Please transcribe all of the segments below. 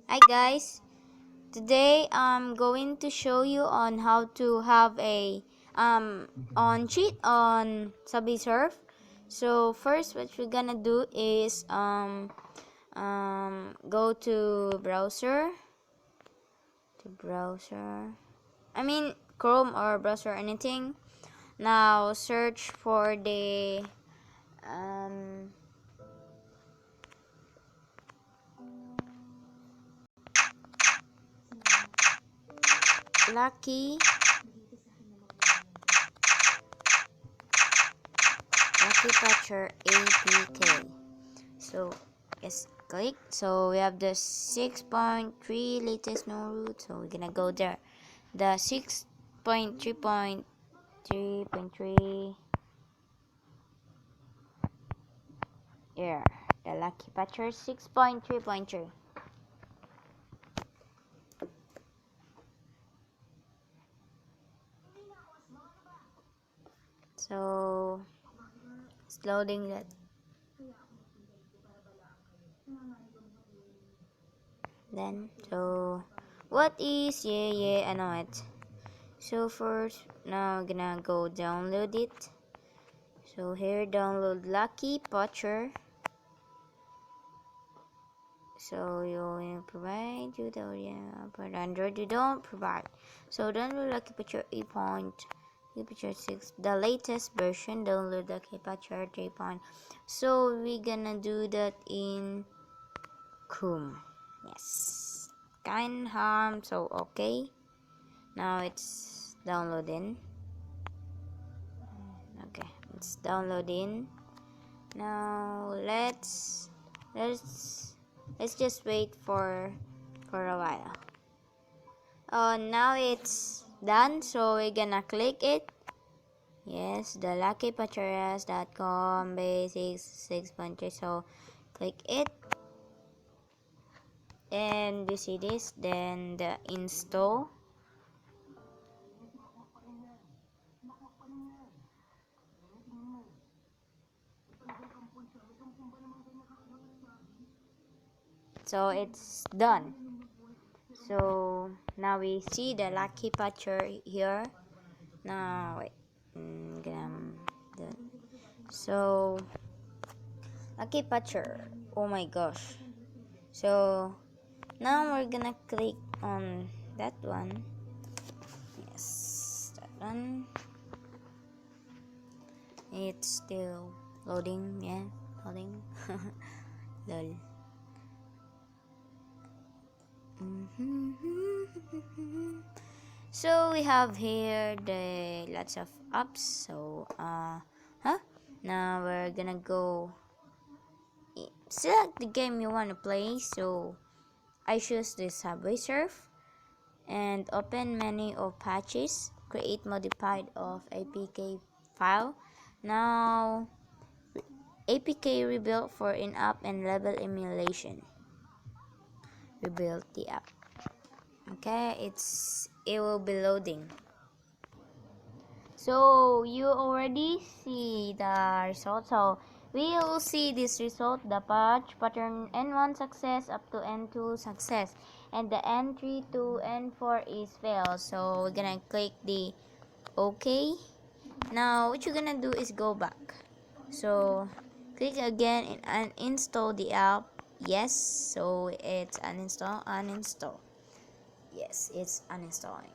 Hi guys, today I'm going to show you on how to have a on cheat on Subway Surf. So first what we're gonna do is go to browser. I mean Chrome or browser anything. Now search for the um lucky Patcher APK. So yes, click. So we have the 6.3 latest no root. So we're gonna go there. The 6.3.3.3. Yeah, the Lucky Patcher 6.3.3. So it's loading that. Then so what is I know it. So first now I'm gonna go download it. So here download Lucky Patcher. So you will provide tutorial but Android you don't provide. So download Lucky Patcher 8.6, the latest version. Download Lucky Patcher 3. So we're gonna do that in Chrome. Yes. Kind harm. So okay. Now it's downloading. Okay, it's downloading. Now let's just wait for a while. Now it's done, so we're gonna click it. Yes, the luckypatcheras.com basics 6.3. So click it, and you see this. Then the install. So it's done. So now we see the Lucky Patcher here. Now wait, so Lucky Patcher. Oh my gosh. So now we're gonna click on that one. Yes, that one. It's still loading. Yeah, loading. Lol. So we have here the lots of apps. So now we're gonna go select the game you want to play. So I choose the Subway Surf and open menu of patches. Create modified of APK file. Now APK rebuilt for in-app and level emulation. Rebuild the app. Okay, it will be loading. So you already see the result. So we will see this result, the patch pattern N1 success up to N2 success, and the N3 to N4 is fail. So we're gonna click the OK. Now what you're gonna do is go back. So click again and uninstall the app. Yes, so it's uninstall. Yes, it's uninstalling.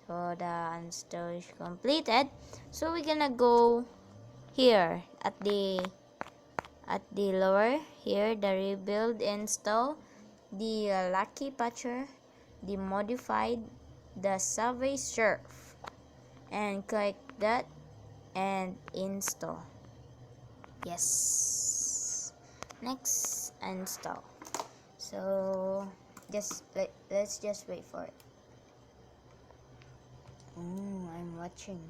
So the uninstall is completed. So we're gonna go here at the lower here, the rebuild install, the Lucky Patcher, the modified, the Subway Surf, and click that and install. Yes. Next, install. So let's just wait for it. I'm watching.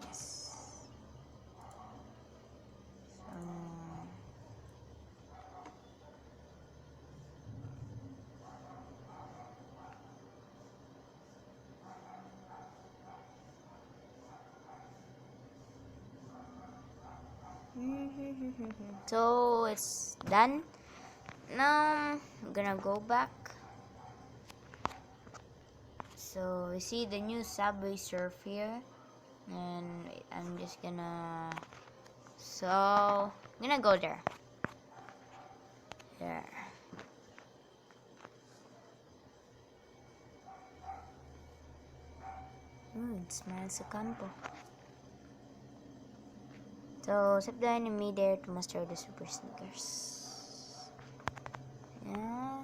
Yes. So it's done. Now I'm gonna go back. So we see the new Subway Surf here, and I'm just gonna. So I'm gonna go there. There. It smells a campo. So set the enemy there to master the super sneakers. Yeah.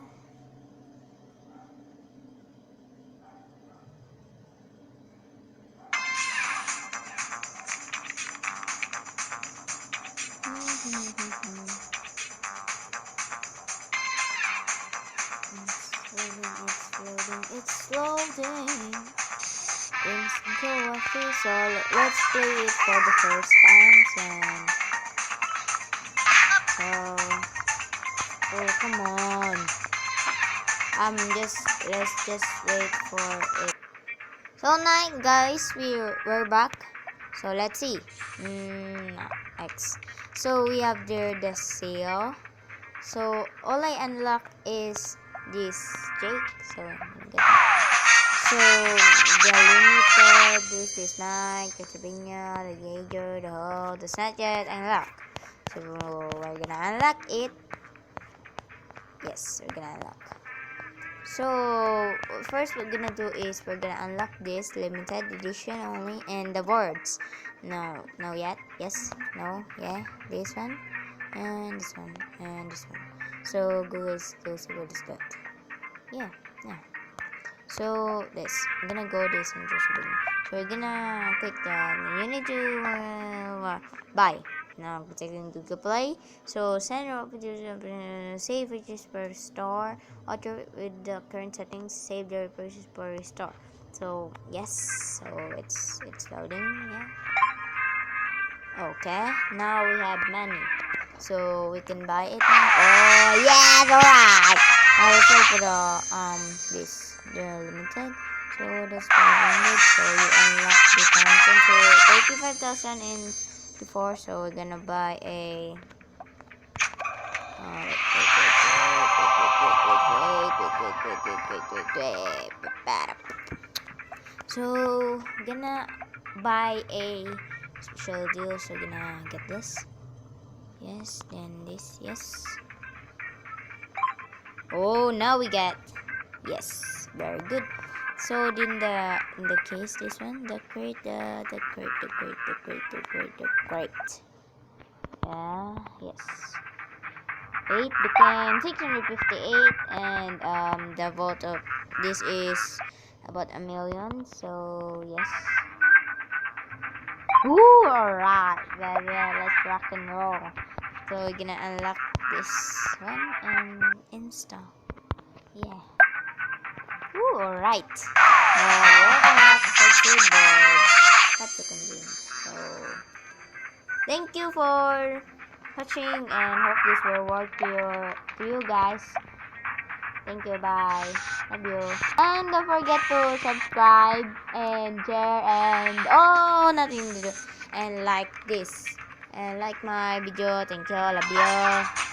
It's loading. Instant coffee, so let's play it for the first time. So, oh come on. Let's just wait for it. So now guys, we're back. So let's see. X. So we have there the sale. So all I unlock is this Jake. So the limited, this night, Casabina, the Jaeger, the whole, the not yet unlocked. So we're gonna unlock it. Yes, we're gonna unlock. So first we're gonna do is we're gonna unlock this limited edition only and the boards. No yet. Yes, no, yeah, this one and this one and this one. So those are that. Yeah. So this, I'm gonna go this and just bring. So we're gonna click the you need to buy. Now protecting Google Play. So send save purchase per store. Auto with the current settings. Save the purchase per restore. So yes. So it's loading. Yeah. Okay. Now we have money. So we can buy it now. Oh yeah, alright. Now let's go for the the limited. So that's 500. So you unlock the content. So 35,000 in before. So we're gonna buy a. So gonna buy a special deal. So gonna get this. Yes, then this. Yes. Oh, now we get. Yes, very good. So in the case, this one, the crate. Yeah, yes. 8 became 658, and the vote of this is about 1,000,000. So yes. Ooh, alright, let's rock and roll. So we're gonna unlock this one and install. Yeah. Ooh, alright. That's a convenience. So thank you for watching and hope this will work to you guys. Thank you, bye. Love you. And don't forget to subscribe and share and nothing to do. And like this. And like my video. Thank you. Love you.